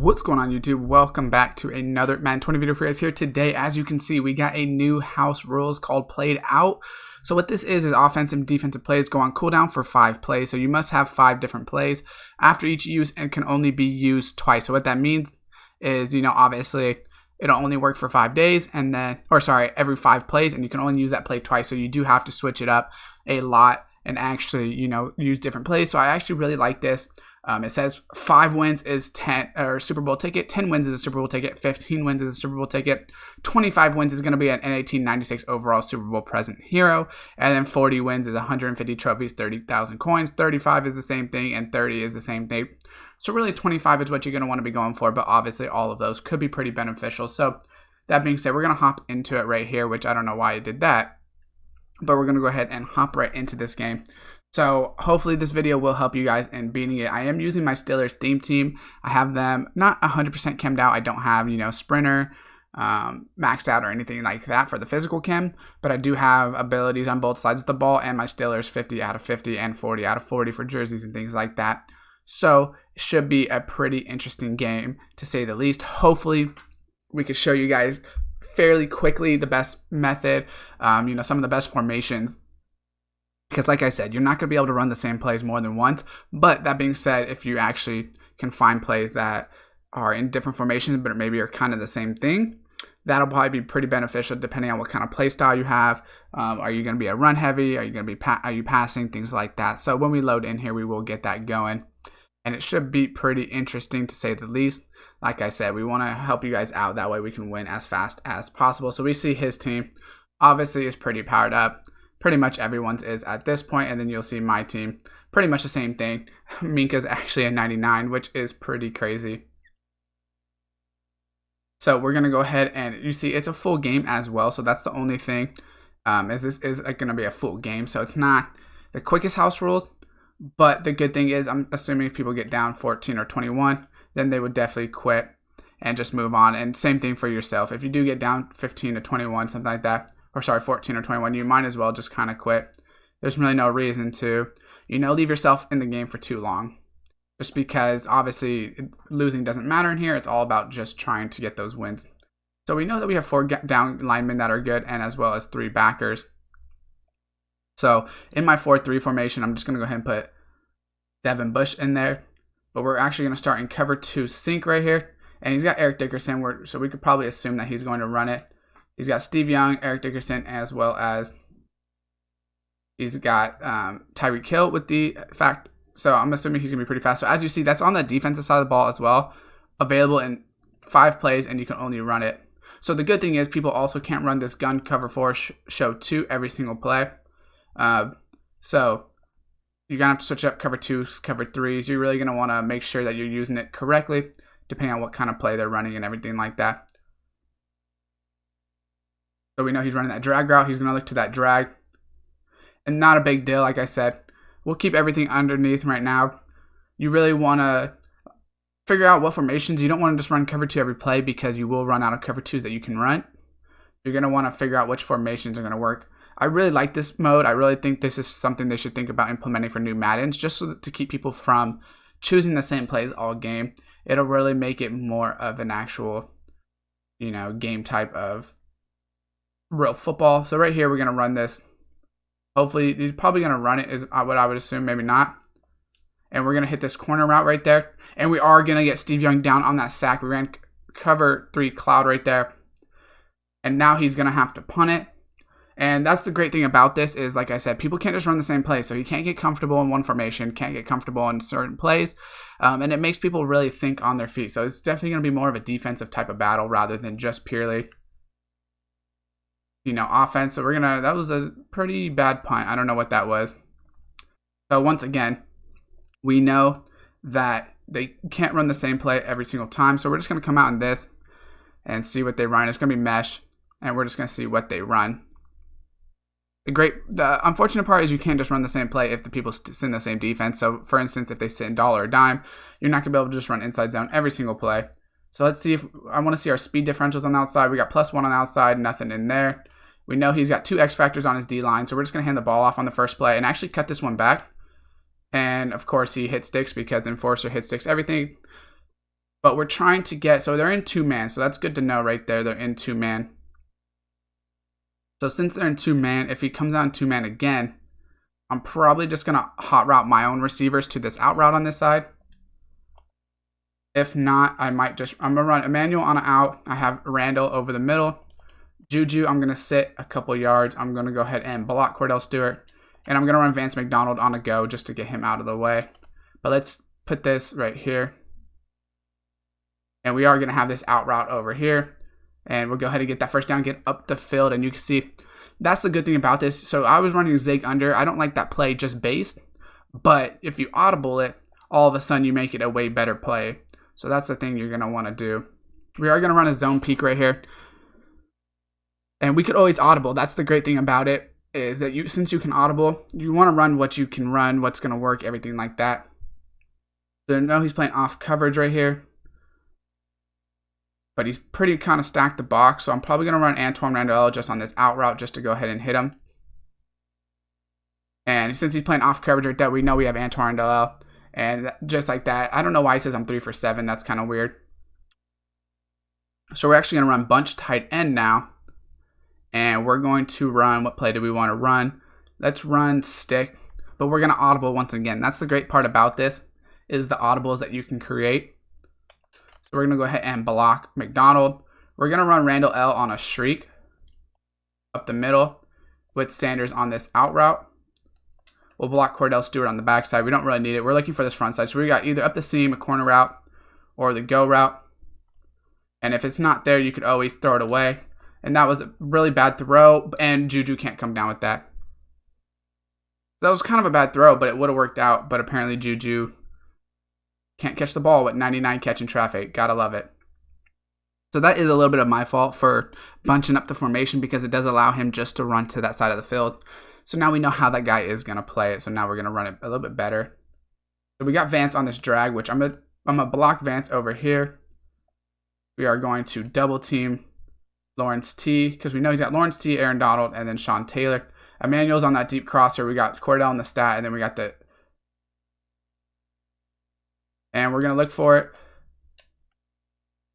What's going on, YouTube? Welcome back to another Madden 20 video for you guys here. Today, as you can see, we got a new house rules called Played Out. So what this is offensive and defensive plays go on cooldown for 5 plays. So you must have 5 different plays after each use and can only be used twice. So what that means is, obviously it'll only work for 5 days and then, every 5 plays, and you can only use that play twice. So you do have to switch it up a lot and actually, use different plays. So I actually really like this. It says 5 wins is 10 or Super Bowl ticket, 10 wins is a Super Bowl ticket, 15 wins is a Super Bowl ticket, 25 wins is going to be an N1896 overall Super Bowl present hero, and then 40 wins is 150 trophies, 30,000 coins, 35 is the same thing, and 30 is the same thing. So really 25 is what you're going to want to be going for, but obviously all of those could be pretty beneficial. So that being said, we're going to hop into it right here, which I don't know why it did that, but we're going to go ahead and hop right into this game. So hopefully this video will help you guys in beating it. I am using my Steelers theme team. I have them not 100% chemmed out. I don't have, sprinter, maxed out or anything like that for the physical chem, but I do have abilities on both sides of the ball and my Steelers 50 out of 50 and 40 out of 40 for jerseys and things like that. So it should be a pretty interesting game to say the least. Hopefully we could show you guys fairly quickly the best method, some of the best formations. Because like I said, you're not going to be able to run the same plays more than once. But that being said, if you actually can find plays that are in different formations but maybe are kind of the same thing, that'll probably be pretty beneficial depending on what kind of play style you have. Are you going to be a run heavy? Are you going to be are you passing? Things like that. So when we load in here, we will get that going. And it should be pretty interesting to say the least. Like I said, we want to help you guys out. That way we can win as fast as possible. So we see his team obviously is pretty powered up. Pretty much everyone's is at this point, and then you'll see my team, pretty much the same thing. Minka's actually a 99, which is pretty crazy. So we're going to go ahead and you see it's a full game as well, so that's the only thing, is this is going to be a full game, so it's not the quickest house rules, but the good thing is I'm assuming if people get down 14 or 21, then they would definitely quit and just move on, and same thing for yourself. If you do get down 15 to 21, something like that, 14 or 21, you might as well just kind of quit. There's really no reason to, leave yourself in the game for too long. Just because, obviously, losing doesn't matter in here. It's all about just trying to get those wins. So we know that we have 4 down linemen that are good, and as well as 3 backers. So in my 4-3 formation, I'm just going to go ahead and put Devin Bush in there. But we're actually going to start in cover 2 sink right here. And he's got Eric Dickerson, so we could probably assume that he's going to run it. He's got Steve Young, Eric Dickerson, as well as he's got Tyreek Hill with the fact. So I'm assuming he's going to be pretty fast. So as you see, that's on the defensive side of the ball as well. Available in 5 plays, and you can only run it. So the good thing is people also can't run this gun cover 4 show 2 every single play. So you're going to have to switch up cover 2s, cover 3s. You're really going to want to make sure that you're using it correctly, depending on what kind of play they're running and everything like that. So we know he's running that drag route. He's going to look to that drag. And not a big deal, like I said. We'll keep everything underneath right now. You really want to figure out what formations. You don't want to just run cover 2 every play because you will run out of cover 2s that you can run. You're going to want to figure out which formations are going to work. I really like this mode. I really think this is something they should think about implementing for new Maddens, just so to keep people from choosing the same plays all game. It'll really make it more of an actual, game type of real football. So right here we're going to run this. Hopefully he's probably going to run it is what I would assume, maybe not. And we're going to hit this corner route right there, and we are going to get Steve Young down on that sack. We ran cover 3 cloud right there, and now he's going to have to punt it. And that's the great thing about this is, like I said, people can't just run the same play. So you can't get comfortable in one formation, can't get comfortable in certain plays. And it makes people really think on their feet. So it's definitely going to be more of a defensive type of battle rather than just purely offense. So that was a pretty bad punt. I don't know what that was. So once again, we know that they can't run the same play every single time. So we're just going to come out in this and see what they run. It's going to be mesh, and we're just going to see what they run. The unfortunate part is you can't just run the same play if the people sit in the same defense. So for instance, if they sit in dollar or dime, you're not going to be able to just run inside zone every single play. So let's see I want to see our speed differentials on the outside. We got +1 on the outside, nothing in there. We know he's got 2 X factors on his D-line, so we're just going to hand the ball off on the first play and actually cut this one back. And, of course, he hit sticks because Enforcer hit sticks everything. But we're trying to get, so they're in 2-man. So that's good to know right there. They're in 2-man. So since they're in 2-man, if he comes out in 2-man again, I'm probably just going to hot route my own receivers to this out route on this side. If not, I'm going to run Emmanuel on an out. I have Randall over the middle. Juju, I'm going to sit a couple yards. I'm going to go ahead and block Cordell Stewart. And I'm going to run Vance McDonald on a go just to get him out of the way. But let's put this right here. And we are going to have this out route over here. And we'll go ahead and get that first down, get up the field. And you can see, that's the good thing about this. So I was running Zig under. I don't like that play just based. But if you audible it, all of a sudden you make it a way better play. So that's the thing you're going to want to do. We are going to run a zone peek right here. And we could always audible. That's the great thing about it, is that since you can audible, you want to run what you can run, what's going to work, everything like that. So no, he's playing off coverage right here. But he's pretty kind of stacked the box. So I'm probably going to run Antoine Randall just on this out route just to go ahead and hit him. And since he's playing off coverage right there, we know we have Antoine Randall. And just like that, I don't know why he says I'm 3 for 7. That's kind of weird. So we're actually going to run bunch tight end now. And we're going to run, what play do we want to run? Let's run stick. But we're going to audible once again. That's the great part about this, is the audibles that you can create. So we're going to go ahead and block McDonald. We're going to run Randall L on a shriek up the middle with Sanders on this out route. We'll block Cordell Stewart on the backside. We don't really need it. We're looking for this front side. So we got either up the seam, a corner route, or the go route. And if it's not there, you could always throw it away. And that was a really bad throw, and Juju can't come down with that. That was kind of a bad throw, but it would have worked out. But apparently Juju can't catch the ball with 99 catching traffic. Gotta love it. So that is a little bit of my fault for bunching up the formation, because it does allow him just to run to that side of the field. So now we know how that guy is going to play it. So now we're going to run it a little bit better. So we got Vance on this drag, which I'm going to block Vance over here. We are going to double team Lawrence T, because we know he's got Lawrence T, Aaron Donald, and then Sean Taylor. Emmanuel's on that deep crosser. We got Cordell in the stat, and then we got the... And we're going to look for it.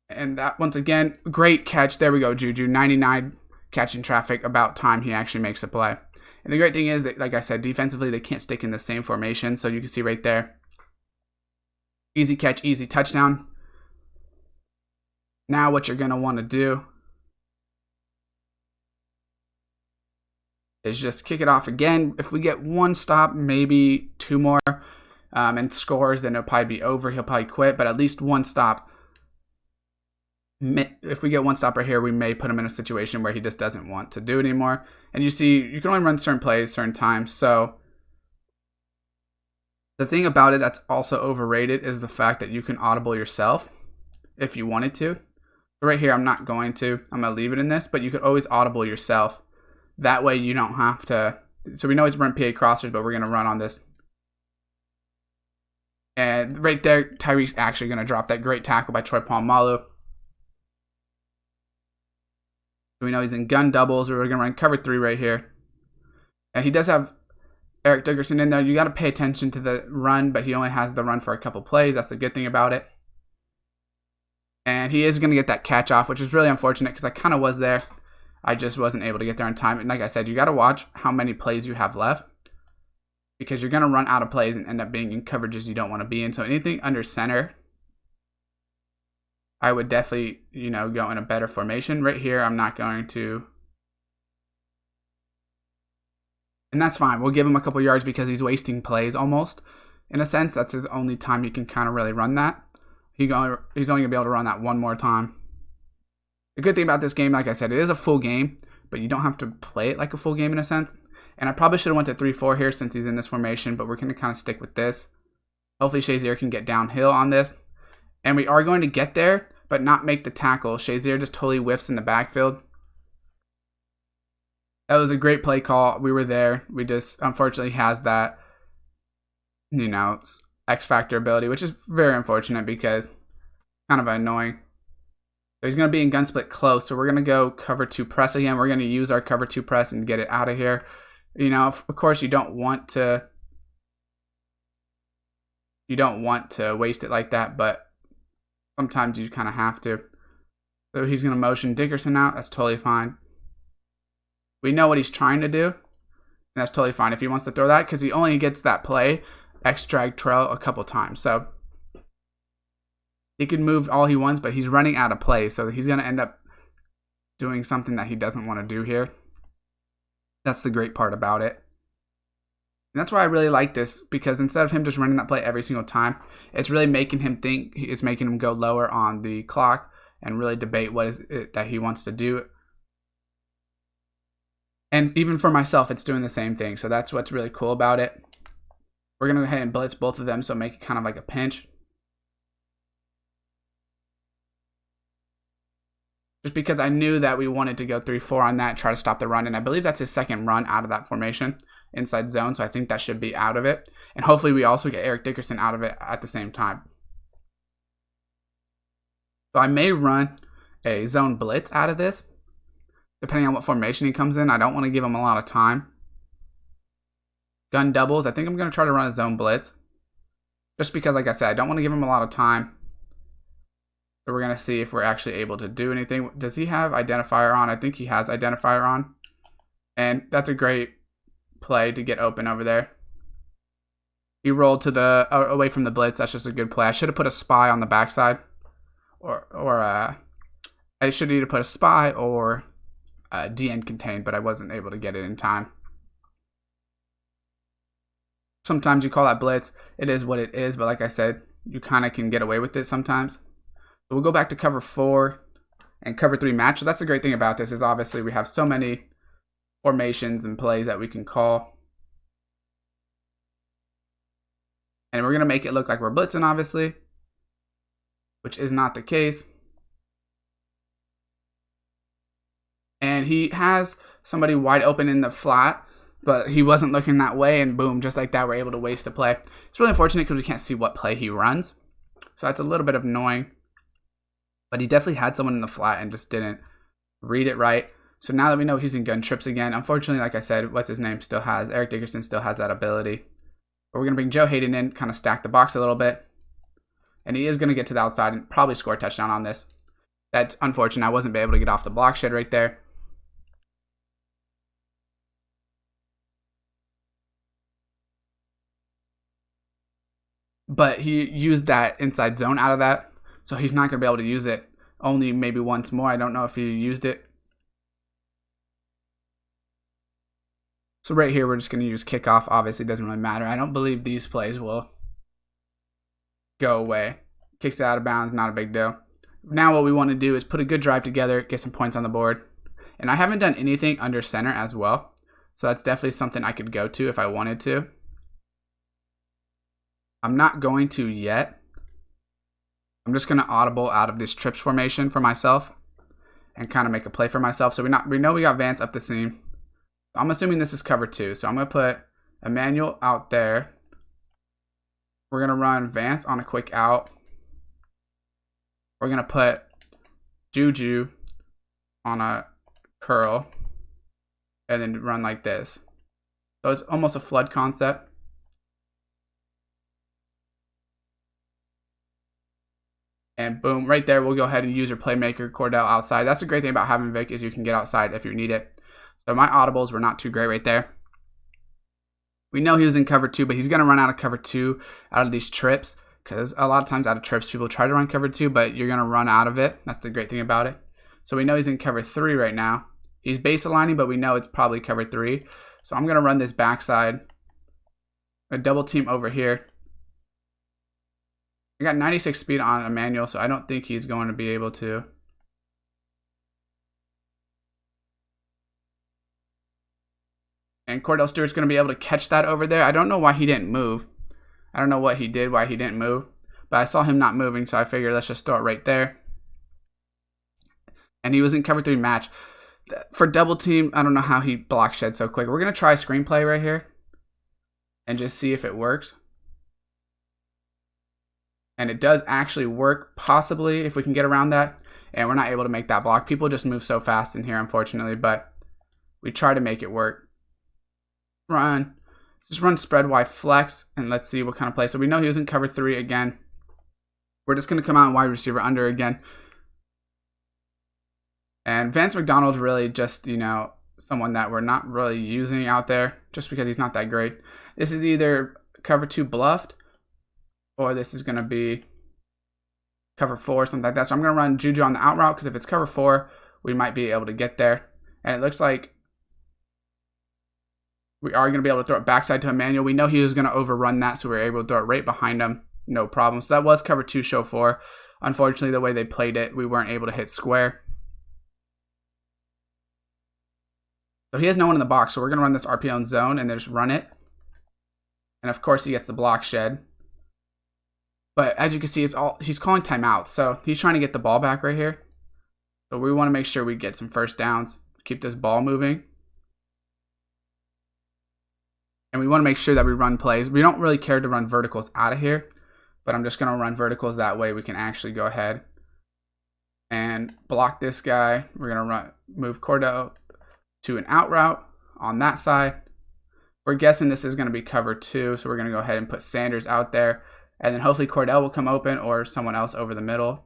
And that, once again, great catch. There we go, Juju. 99 catching traffic. About time he actually makes a play. And the great thing is that, like I said, defensively, they can't stick in the same formation. So you can see right there. Easy catch, easy touchdown. Now what you're going to want to do is just kick it off again. If we get one stop, maybe 2 more, and scores, then it'll probably be over. He'll probably quit, but at least one stop. If we get one stop right here, we may put him in a situation where he just doesn't want to do it anymore. And you see, you can only run certain plays, certain times. So the thing about it that's also overrated is the fact that you can audible yourself if you wanted to. Right here, I'm not going to. I'm going to leave it in this, but you could always audible yourself. That way you don't have to. So we know it's run PA crossers, but we're going to run on this. And right there, Tyreek's actually going to drop that great tackle by Troy Polamalu. We know he's in gun doubles. We're going to run cover 3 right here. And he does have Eric Dickerson in there. You got to pay attention to the run, but he only has the run for a couple plays. That's a good thing about it. And he is going to get that catch off, which is really unfortunate because I kind of was there. I just wasn't able to get there in time. And like I said, you got to watch how many plays you have left, because you're going to run out of plays and end up being in coverages you don't want to be in. So anything under center, I would definitely, go in a better formation. Right here, I'm not going to. And that's fine. We'll give him a couple yards because he's wasting plays almost. In a sense, that's his only time he can kind of really run that. He's only going to be able to run that one more time. The good thing about this game, like I said, it is a full game, but you don't have to play it like a full game in a sense. And I probably should have went to 3-4 here since he's in this formation, but we're going to kind of stick with this. Hopefully Shazier can get downhill on this. And we are going to get there, but not make the tackle. Shazier just totally whiffs in the backfield. That was a great play call. We were there. We just, unfortunately, has that, X factor ability, which is very unfortunate because kind of annoying. So he's going to be in gun split close. So we're going to go cover 2 press again. We're going to use our cover 2 press and get it out of here. Of course, you don't want to waste it like that, but Sometimes you kind of have to. So he's going to motion Dickerson out. That's totally fine. We know what he's trying to do. And that's totally fine if he wants to throw that, because he only gets that play, X drag trail, a couple times. So he can move all he wants, but he's running out of play. So he's going to end up doing something that he doesn't want to do here. That's the great part about it. And that's why I really like this, because instead of him just running that play every single time, it's really making him think. It's making him go lower on the clock and really debate what is it that he wants to do. And even for myself, it's doing the same thing. So that's what's really cool about it. We're going to go ahead and blitz both of them, so make it kind of like a pinch. Just because I knew that we wanted to go 3-4 on that, try to stop the run. And I believe that's his second run out of that formation, inside zone. So I think that should be out of it. And hopefully we also get Eric Dickerson out of it at the same time. So I may run a zone blitz out of this, depending on what formation he comes in. I don't want to give him a lot of time. Gun doubles. I think I'm going to try to run a zone blitz. Just because, like I said, I don't want to give him a lot of time. So we're going to see if we're actually able to do anything. Does he have identifier on? I think he has identifier on. And that's a great play to get open over there. He rolled to the away from the blitz. That's just a good play. I should have put a spy on the backside. I should either put a spy or DN contained, but I wasn't able to get it in time. Sometimes you call that blitz. It is what it is, but like I said, you kind of can get away with it sometimes. So we'll go back to cover 4 and cover 3 match. So that's the great thing about this, is obviously we have so many formations and plays that we can call. And we're going to make it look like we're blitzing, obviously, which is not the case. And he has somebody wide open in the flat, but he wasn't looking that way, and boom, just like that, we're able to waste a play. It's really unfortunate because we can't see what play he runs. So that's a little bit of annoying. But he definitely had someone in the flat and just didn't read it right. So now that we know he's in gun trips again, unfortunately, like I said, Eric Dickerson still has that ability. But we're going to bring Joe Hayden in, kind of stack the box a little bit. And he is going to get to the outside and probably score a touchdown on this. That's unfortunate. I wasn't able to get off the block shed right there. But he used that inside zone out of that. So he's not going to be able to use it only maybe once more. I don't know if he used it. So right here, we're just going to use kickoff. Obviously, it doesn't really matter. I don't believe these plays will go away. Kicks it out of bounds, not a big deal. Now what we want to do is put a good drive together, get some points on the board. And I haven't done anything under center as well. So that's definitely something I could go to if I wanted to. I'm not going to yet. I'm just going to audible out of this trips formation for myself and kind of make a play for myself. So we know we got Vance up the seam. I'm assuming this is cover 2. So I'm going to put Emmanuel out there. We're going to run Vance on a quick out. We're going to put Juju on a curl and then run like this. So it's almost a flood concept. And boom, right there, we'll go ahead and use your playmaker, Cordell, outside. That's the great thing about having Vic, is you can get outside if you need it. So my audibles were not too great right there. We know he was in cover 2, but he's going to run out of cover 2 out of these trips, because a lot of times out of trips, people try to run cover 2, but you're going to run out of it. That's the great thing about it. So we know he's in cover 3 right now. He's base aligning, but we know it's probably cover 3. So I'm going to run this backside, a double team over here. I got 96 speed on Emmanuel, so I don't think he's going to be able to. And Cordell Stewart's going to be able to catch that over there. I don't know why he didn't move. I don't know what he did, why he didn't move. But I saw him not moving, so I figured let's just throw it right there. And he was in cover 3 match. For double team, I don't know how he block shed so quick. We're going to try screenplay right here and just see if it works. And it does actually work, possibly, if we can get around that. And we're not able to make that block. People just move so fast in here, unfortunately. But we try to make it work. Just run spread Y flex. And let's see what kind of play. So we know he was in cover 3 again. We're just going to come out wide receiver under again. And Vance McDonald's really just, you know, someone that we're not really using out there just because he's not that great. This is either cover 2 bluffed, or this is going to be cover 4, something like that. So I'm going to run Juju on the out route because if it's cover 4, we might be able to get there. And it looks like we are going to be able to throw it backside to Emmanuel. We know he was going to overrun that, so we were able to throw it right behind him. No problem. So that was cover 2, show 4. Unfortunately, the way they played it, we weren't able to hit square. So he has no one in the box, so we're going to run this RPO in zone and then just run it. And of course, he gets the block shed. But as you can see, he's calling timeout. So he's trying to get the ball back right here. So we want to make sure we get some first downs. Keep this ball moving. And we want to make sure that we run plays. We don't really care to run verticals out of here. But I'm just going to run verticals. That way we can actually go ahead and block this guy. We're going to move Cordell to an out route on that side. We're guessing this is going to be cover 2. So we're going to go ahead and put Sanders out there. And then hopefully Cordell will come open or someone else over the middle.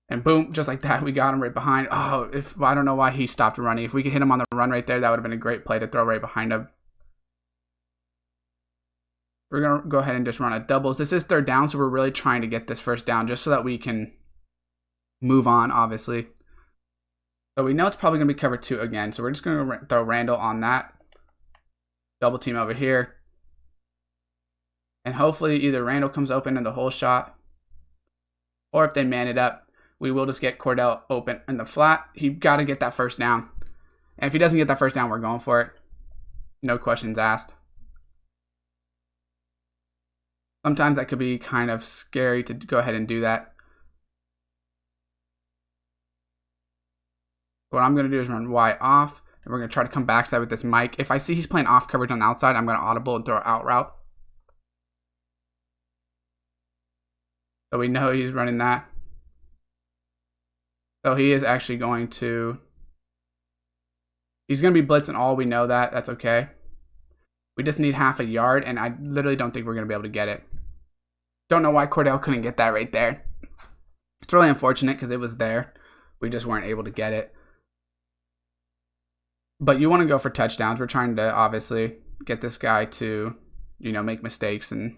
And boom, just like that, we got him right behind. Oh, I don't know why he stopped running. If we could hit him on the run right there, that would have been a great play to throw right behind him. We're going to go ahead and just run a doubles. This is third down, so we're really trying to get this first down just so that we can move on, obviously. So we know it's probably going to be cover 2 again. So we're just going to throw Randall on that. Double team over here. And hopefully either Randall comes open in the hole shot, or if they man it up, we will just get Cordell open in the flat. He got to get that first down. And if he doesn't get that first down, we're going for it. No questions asked. Sometimes that could be kind of scary to go ahead and do that. What I'm going to do is run Y off, and we're going to try to come backside with this Mike. If I see he's playing off coverage on the outside, I'm going to audible and throw out route. So we know he's running that. So he is actually going to... He's going to be blitzing all. We know that. That's okay. We just need half a yard, and I literally don't think we're going to be able to get it. Don't know why Cordell couldn't get that right there. It's really unfortunate because it was there. We just weren't able to get it. But you want to go for touchdowns. We're trying to obviously get this guy to, you know, make mistakes and...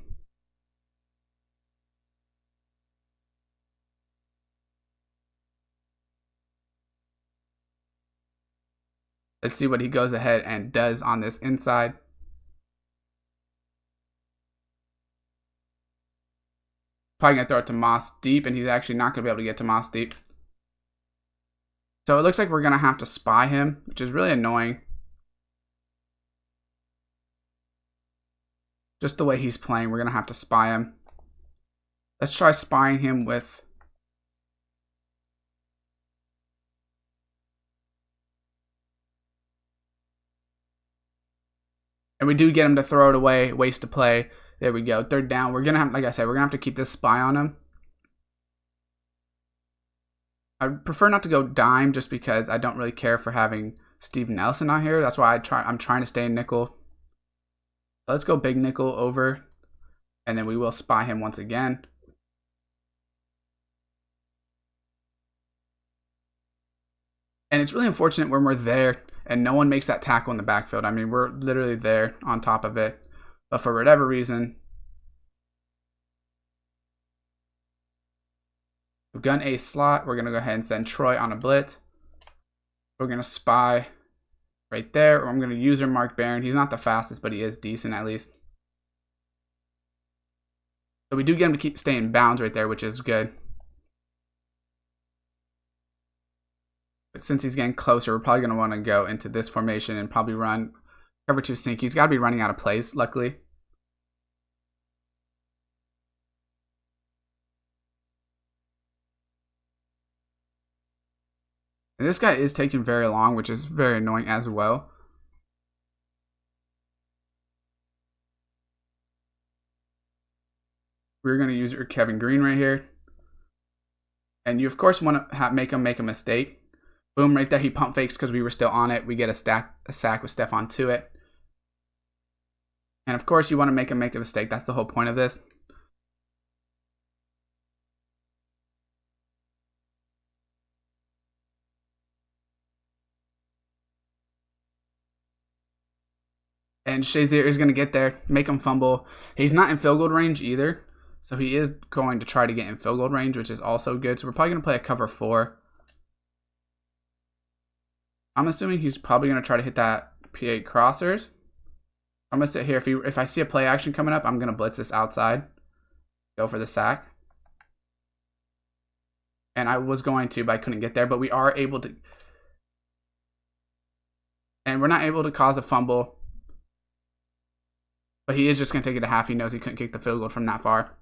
Let's see what he goes ahead and does on this inside. Probably going to throw it to Moss deep, and he's actually not going to be able to get to Moss deep. So it looks like we're going to have to spy him, which is really annoying. Just the way he's playing, we're going to have to spy him. Let's try spying him with... And we do get him to throw it away, waste a play. There we go, third down. We're going to have, like I said, we're going to have to keep this spy on him. I prefer not to go dime just because I don't really care for having Steve Nelson out here. That's why I'm trying to stay in nickel. So let's go big nickel over, and then we will spy him once again. And it's really unfortunate when we're there and no one makes that tackle in the backfield. I mean, we're literally there on top of it. But for whatever reason, we've got a slot. We're going to go ahead and send Troy on a blitz. We're going to spy right there. Or I'm going to user Mark Barron. He's not the fastest, but he is decent at least. So we do get him to stay in bounds right there, which is good. But since he's getting closer, we're probably going to want to go into this formation and probably run cover 2 sink. He's got to be running out of plays, luckily. And this guy is taking very long, which is very annoying as well. We're going to use your Kevin Green right here. And you, of course, want to make him make a mistake. Boom, right there. He pump fakes because we were still on it. We get a sack with Stephon to it. And of course, you want to make him make a mistake. That's the whole point of this. And Shazier is going to get there, make him fumble. He's not in field goal range either. So he is going to try to get in field goal range, which is also good. So we're probably going to play a cover 4. I'm assuming he's probably going to try to hit that P8 crossers. I'm going to sit here. If I see a play action coming up, I'm going to blitz this outside. Go for the sack. And I was going to, but I couldn't get there. But we are able to. And we're not able to cause a fumble. But he is just going to take it to half. He knows he couldn't kick the field goal from that far.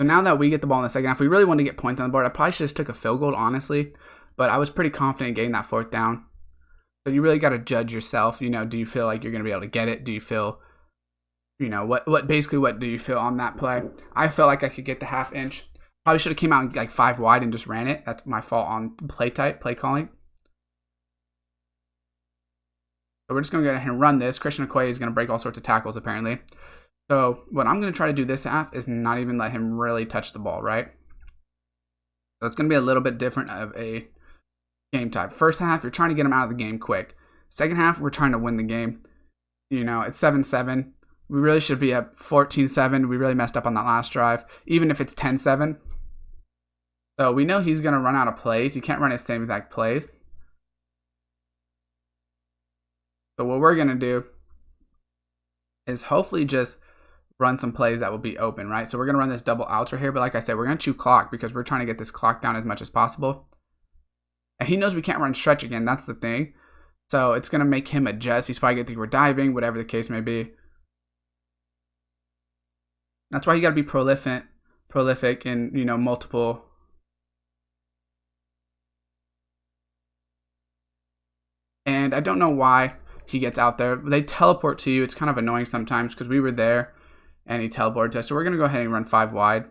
So now that we get the ball in the second half, we really want to get points on the board. I probably should have just took a field goal, honestly. But I was pretty confident in getting that 4th down. So you really got to judge yourself. You know, do you feel like you're going to be able to get it? Do you feel, you know, what do you feel on that play? I felt like I could get the ½ inch. Probably should have came out like 5 wide and just ran it. That's my fault on play calling. So we're just going to go ahead and run this. Christian Okoye is going to break all sorts of tackles, apparently. So what I'm going to try to do this half is not even let him really touch the ball, right? So it's going to be a little bit different of a game type. First half, you're trying to get him out of the game quick. Second half, we're trying to win the game. You know, it's 7-7. We really should be at 14-7. We really messed up on that last drive, even if it's 10-7. So we know he's going to run out of plays. You can't run his same exact plays. So what we're going to do is hopefully just run some plays that will be open, right? So we're going to run this double outs right here. But like I said, we're going to chew clock because we're trying to get this clock down as much as possible. And he knows we can't run stretch again. That's the thing. So it's going to make him adjust. He's probably going to think we're diving, whatever the case may be. That's why you got to be prolific in, you know, multiple. And I don't know why he gets out there. They teleport to you. It's kind of annoying sometimes because we were there and he teleported us. So we're going to go ahead and run 5 wide.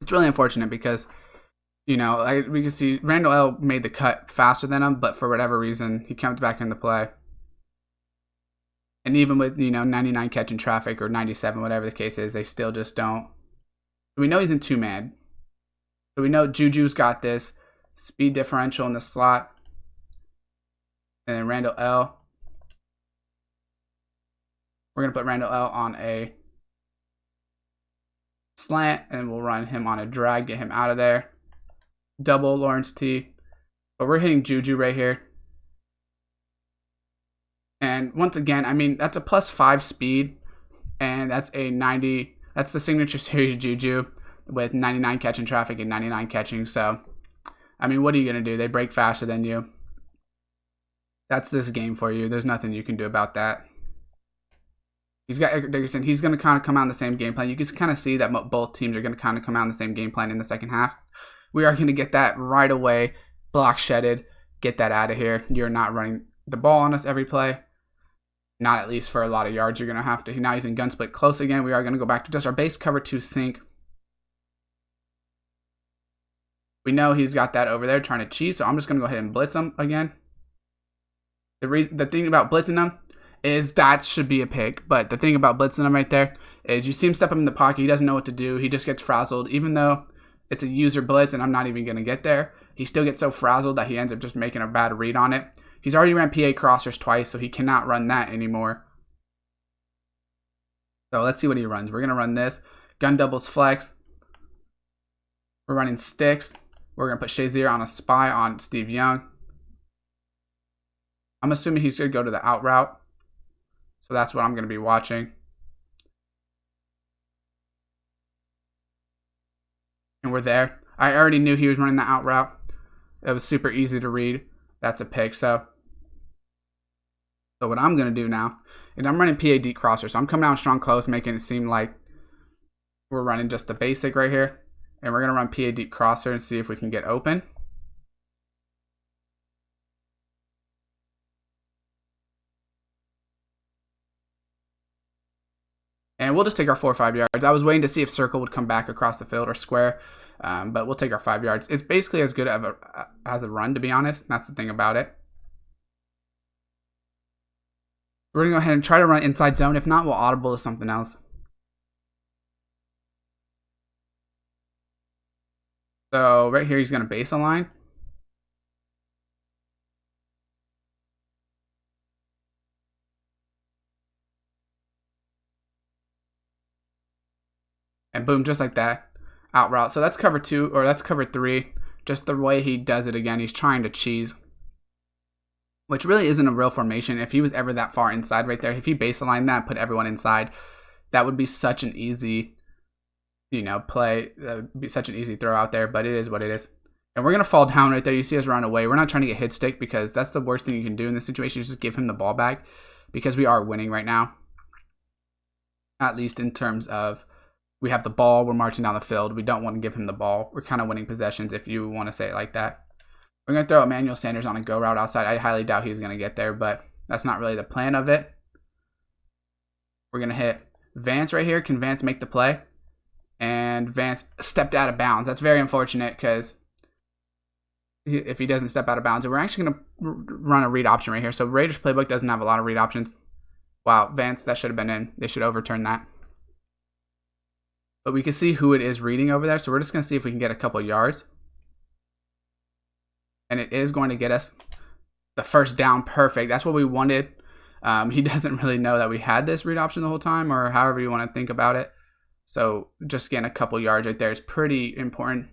It's really unfortunate because, you know, we can see Randall L. made the cut faster than him, but for whatever reason, he comes back into play. And even with, you know, 99 catching traffic or 97, whatever the case is, they still just don't. We know he's in 2-man. So we know Juju's got this speed differential in the slot. And then Randall L. We're going to put Randall L on a slant, and we'll run him on a drag, get him out of there. Double Lawrence T. But we're hitting Juju right here. And once again, I mean, that's a +5 speed, and that's a 90. That's the signature series Juju with 99 catching traffic and 99 catching. So, I mean, what are you going to do? They break faster than you. That's this game for you. There's nothing you can do about that. He's got Eric Dickerson. He's going to kind of come out in the same game plan. You can kind of see that both teams are going to kind of come out in the same game plan in the second half. We are going to get that right away. Block shedded. Get that out of here. You're not running the ball on us every play. Not at least for a lot of yards. You're going to have to. Now he's in gun split close again. We are going to go back to just our base cover 2 sink. We know he's got that over there trying to cheese. So I'm just going to go ahead and blitz him again. The thing about blitzing him is that should be a pick. But the thing about blitzing him right there is you see him step up in the pocket. He doesn't know what to do. He just gets frazzled. Even though it's a user blitz and I'm not even going to get there, he still gets so frazzled that he ends up just making a bad read on it. He's already ran PA crossers twice, so he cannot run that anymore. So let's see what he runs. We're going to run this. Gun doubles flex. We're running sticks. We're going to put Shazier on a spy on Steve Young. I'm assuming he's going to go to the out route. So that's what I'm going to be watching. And we're there. I already knew he was running the out route. It was super easy to read. That's a pick. So what I'm going to do now is I'm running PA deep crosser. So I'm coming out strong close, making it seem like we're running just the basic right here. And we're going to run PA deep crosser and see if we can get open. And we'll just take our 4 or 5 yards. I was waiting to see if circle would come back across the field or square. But we'll take our 5 yards. It's basically as good as a run, to be honest. That's the thing about it. We're going to go ahead and try to run inside zone. If not, we'll audible to something else. So right here, he's going to base a line. And boom, just like that, out route. So that's cover 2, or that's cover 3. Just the way he does it again, he's trying to cheese, which really isn't a real formation. If he was ever that far inside right there, if he baseline that, put everyone inside, that would be such an easy, play. That would be such an easy throw out there, but it is what it is. And we're going to fall down right there. You see us run away. We're not trying to get hit stick because that's the worst thing you can do in this situation is just give him the ball back because we are winning right now. At least in terms of we have the ball, we're marching down the field. We don't want to give him the ball. We're kind of winning possessions if you want to say it like that. We're going to throw Emmanuel Sanders on a go route outside. I highly doubt he's going to get there, but that's not really the plan of it. We're going to hit Vance right here. Can Vance make the play? And Vance stepped out of bounds. That's very unfortunate because if he doesn't step out of bounds, we're actually going to run a read option right here. So Raiders playbook doesn't have a lot of read options. Wow, Vance, that should have been in. They should overturn that. But we can see who it is reading over there. So we're just going to see if we can get a couple yards. And it is going to get us the first down. Perfect. That's what we wanted. He doesn't really know that we had this read option the whole time, or however you want to think about it. So just getting a couple yards right there is pretty important.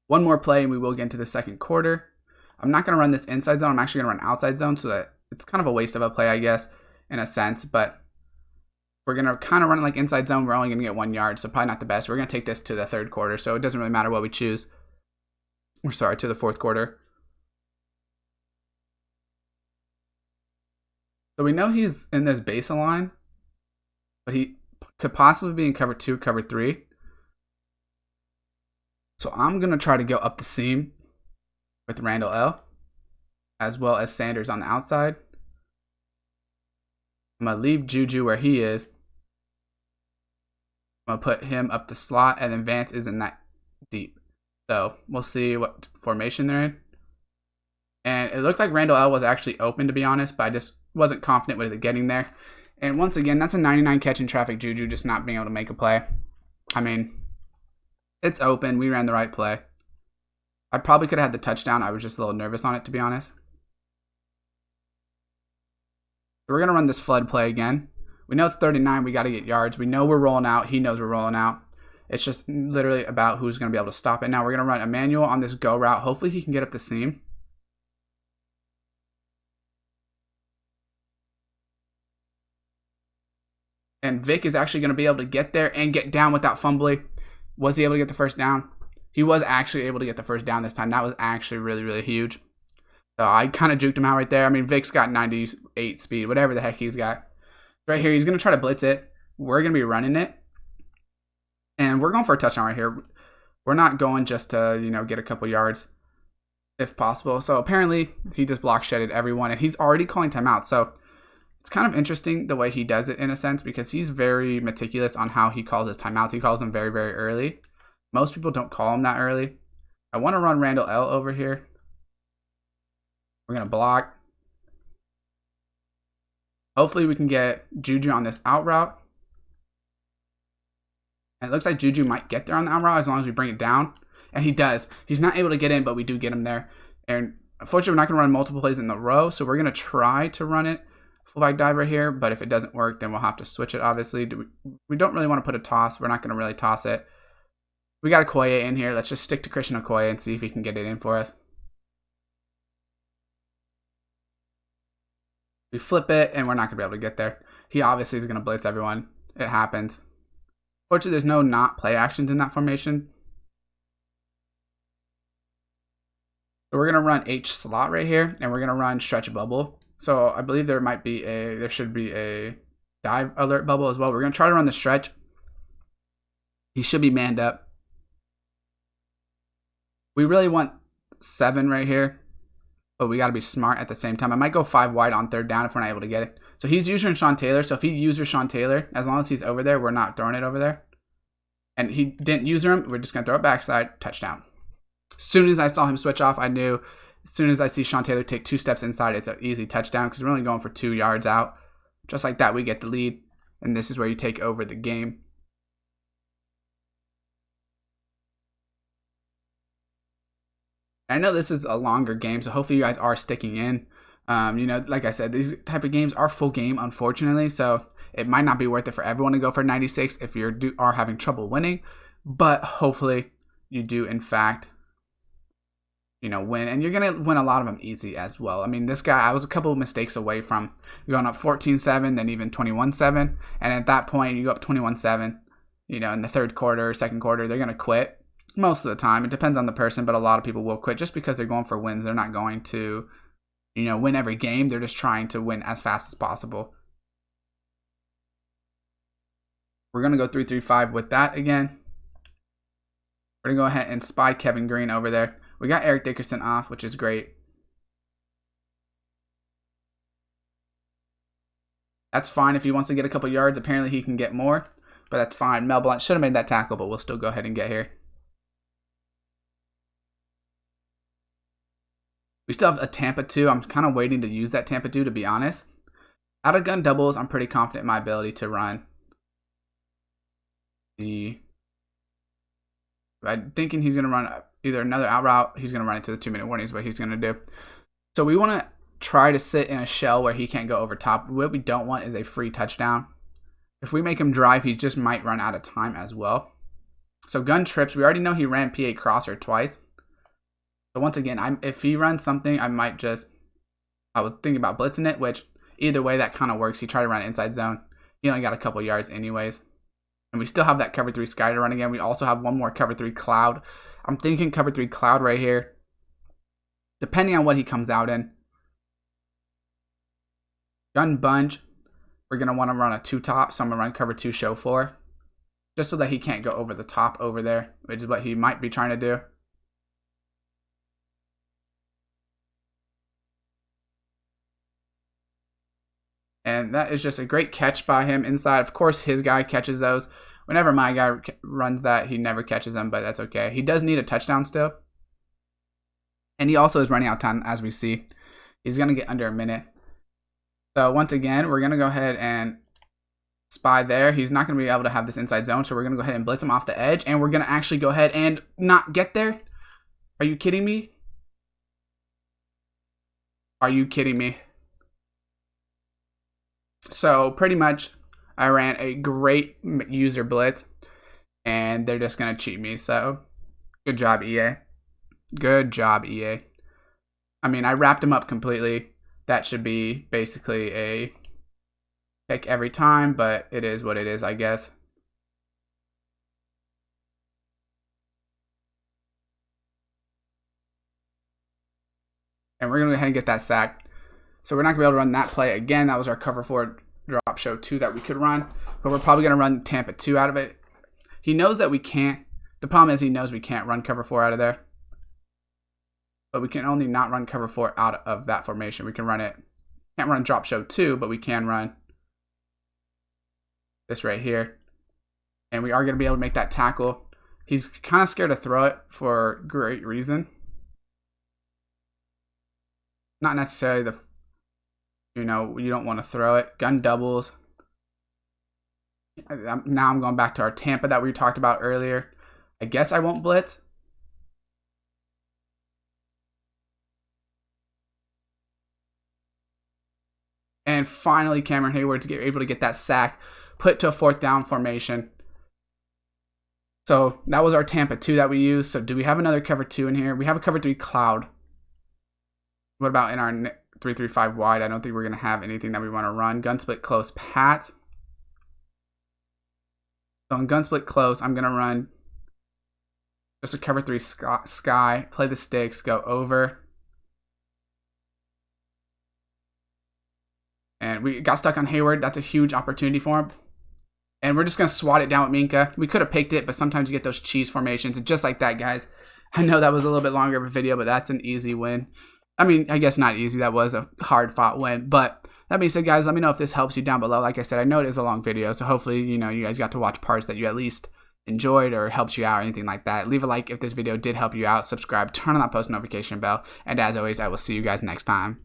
One more play and we will get into the second quarter. I'm not going to run this inside zone. I'm actually going to run outside zone, so that it's kind of a waste of a play, I guess, in a sense. But we're going to kind of run it like inside zone. We're only going to get 1 yard, so probably not the best. We're going to take this to the third quarter, so it doesn't really matter what we choose. Or sorry, to the fourth quarter. So we know he's in this baseline, but he could possibly be in cover 2, cover 3. So I'm going to try to go up the seam with Randall L, as well as Sanders on the outside. I'm going to leave Juju where he is. I'm going to put him up the slot, and then Vance isn't that deep. So we'll see what formation they're in. And it looked like Randall L was actually open, to be honest, but I just wasn't confident with it getting there. And once again, that's a 99 catch in traffic Juju, just not being able to make a play. I mean, it's open. We ran the right play. I probably could have had the touchdown. I was just a little nervous on it, to be honest. So we're going to run this flood play again. We know it's 39. We got to get yards. We know we're rolling out. He knows we're rolling out. It's just literally about who's going to be able to stop it. Now we're going to run Emmanuel on this go route. Hopefully he can get up the seam. And Vic is actually going to be able to get there and get down without fumbling. Was he able to get the first down? He was actually able to get the first down this time. That was actually really, really huge. So I kind of juked him out right there. I mean, Vic's got 98 speed, whatever the heck he's got. Right here, he's going to try to blitz it. We're going to be running it. And we're going for a touchdown right here. We're not going just to, get a couple yards if possible. So apparently he just block shedded everyone, and he's already calling timeout. So it's kind of interesting the way he does it in a sense, because he's very meticulous on how he calls his timeouts. He calls them very, very early. Most people don't call them that early. I want to run Randall L over here. We're going to block. Hopefully we can get Juju on this out route. And it looks like Juju might get there on the out route as long as we bring it down. And he does. He's not able to get in, but we do get him there. And unfortunately, we're not going to run multiple plays in a row, so we're going to try to run it fullback dive right here, but if it doesn't work, then we'll have to switch it, obviously. We don't really want to put a toss. We're not going to really toss it. We got Okoye in here. Let's just stick to Christian Okoye and see if he can get it in for us. We flip it, and we're not going to be able to get there. He obviously is going to blitz everyone. It happens. Fortunately, there's no not play actions in that formation. So we're going to run H slot right here, and we're going to run stretch bubble. So I believe there should be a dive alert bubble as well. We're going to try to run the stretch. He should be manned up. We really want 7 right here, but we got to be smart at the same time. I might go 5 wide on third down if we're not able to get it. So he's using Sean Taylor. So if he uses Sean Taylor, as long as he's over there, we're not throwing it over there. and he didn't use them. We're just going to throw it backside, touchdown. As soon as I saw him switch off, I knew as soon as I see Sean Taylor take 2 steps inside, it's an easy touchdown because we're only going for 2 yards out. Just like that, we get the lead, and this is where you take over the game. I know this is a longer game, so hopefully you guys are sticking in. You know, like I said, these type of games are full game, unfortunately, so it might not be worth it for everyone to go for 96 if you are having trouble winning, but hopefully you do, in fact, you know, win, and you're going to win a lot of them easy as well. I mean, this guy, I was a couple of mistakes away from going up 14-7, then even 21-7, and at that point, you go up 21-7, you know, in the third quarter, second quarter, they're going to quit. Most of the time, it depends on the person, but a lot of people will quit just because they're going for wins. They're not going to, you know, win every game. They're just trying to win as fast as possible. We're going to go 3-3-5 with that again. We're going to go ahead and spy Kevin Green over there. We got Eric Dickerson off, which is great. That's fine if he wants to get a couple yards. Apparently he can get more, but that's fine. Mel Blount should have made that tackle, but we'll still go ahead and get here. We still have a Tampa 2. I'm kind of waiting to use that Tampa 2, to be honest. Out of gun doubles, I'm pretty confident in my ability to run. I'm thinking he's going to run either another out route. He's going to run into the 2-minute warnings, what he's going to do. So we want to try to sit in a shell where he can't go over top. What we don't want is a free touchdown. If we make him drive, he just might run out of time as well. So gun trips, we already know he ran PA crosser twice. So once again, if he runs something, I would think about blitzing it, which either way, that kind of works. You try to run inside zone. He only got a couple yards anyways. And we still have that cover 3 sky to run again. We also have one more cover 3 cloud. I'm thinking cover 3 cloud right here, depending on what he comes out in. Gun bunch, we're going to want to run a 2-top, so I'm going to run cover 2 show 4, just so that he can't go over the top over there, which is what he might be trying to do. And that is just a great catch by him inside. Of course, his guy catches those. Whenever my guy runs that, he never catches them, but that's okay. He does need a touchdown still. And he also is running out of time, as we see. He's going to get under a minute. So once again, we're going to go ahead and spy there. He's not going to be able to have this inside zone, so we're going to go ahead and blitz him off the edge. And we're going to actually go ahead and not get there. Are you kidding me? Are you kidding me? So pretty much I ran a great user blitz and they're just going to cheat me. So good job, EA. Good job, EA. I mean, I wrapped him up completely. That should be basically a pick every time, but it is what it is, I guess. And we're going to go ahead and get that sack. So we're not going to be able to run that play again. That was our cover 4 drop show 2 that we could run. But we're probably going to run Tampa 2 out of it. He knows that we can't. The problem is he knows we can't run cover 4 out of there. But we can only not run cover 4 out of that formation. We can run it. Can't run drop show 2, but we can run this right here. And we are going to be able to make that tackle. He's kind of scared to throw it for great reason. Not necessarily the... You know, you don't want to throw it. Gun doubles. Now I'm going back to our Tampa that we talked about earlier. I guess I won't blitz. And finally, Cameron Hayward's able to get that sack, put to a 4th down formation. So that was our Tampa 2 that we used. So do we have another cover 2 in here? We have a cover 3 cloud. What about in our 3-3-5 wide? I don't think we're going to have anything that we want to run. Gun split close pat. So in gun split close, I'm going to run just a cover 3 sky, play the sticks, go over. And we got stuck on Hayward. That's a huge opportunity for him. And we're just going to swat it down with Minka. We could have picked it, but sometimes you get those cheese formations. And just like that, guys. I know that was a little bit longer of a video, but that's an easy win. I mean, I guess not easy. That was a hard-fought win. But that being said, guys, let me know if this helps you down below. Like I said, I know it is a long video, so hopefully, you know, you guys got to watch parts that you at least enjoyed or helped you out or anything like that. Leave a like if this video did help you out. Subscribe, turn on that post notification bell, and as always, I will see you guys next time.